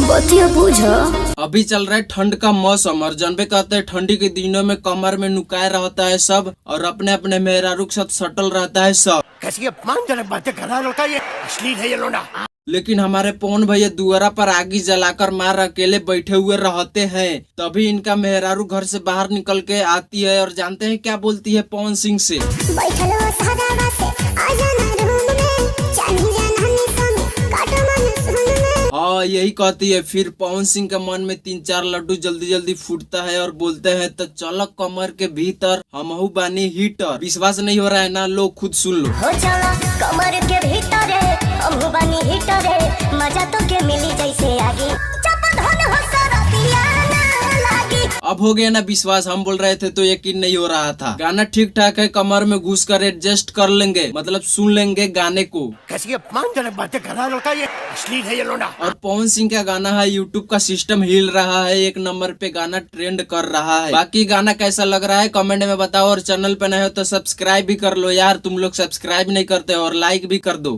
बतिया बुझ। अभी चल रहा है ठंड का मौसम और जानबे कहते हैं ठंडी के दिनों में कमर में नुकाए रहता है सब और अपने अपने मेहरारू के साथ सटल रहता है सब। कैसी अपमानजनक बातें कर रहा है लड़का, ये अश्लील है ये लोना। लेकिन हमारे पवन भैया दुआरा पर आगी जलाकर मार अकेले बैठे हुए रहते हैं, तभी इनका मेहरारू घर से बाहर निकल के आती है और जानते हैं क्या बोलती है पवन सिंह से। हाँ यही कहती है। फिर पवन सिंह के मन में 3-4 लड्डू जल्दी जल्दी फूटता है और बोलते हैं तो चलो कमर के भीतर हमहू बानी हीटर। विश्वास नहीं हो रहा है ना, लोग खुद सुन लो। हो चला कमर के भीतर हमहू बानी हीटर मजा तो के मिली जैसे आगे अब हो गया ना विश्वास। हम बोल रहे थे तो यकीन नहीं हो रहा था। गाना ठीक ठाक है, कमर में घुस कर एडजस्ट कर लेंगे, मतलब सुन लेंगे गाने को। कैसी अपमानजनक बातें कर रहा है लड़का, ये अश्लील है ये लोना। और पवन सिंह का गाना है, यूट्यूब का सिस्टम हिल रहा है, 1 नंबर पे गाना ट्रेंड कर रहा है। बाकी गाना कैसा लग रहा है कमेंट में बताओ और चैनल पे नए हो तो सब्सक्राइब भी कर लो यार, तुम लोग सब्सक्राइब नहीं करते और लाइक भी कर दो।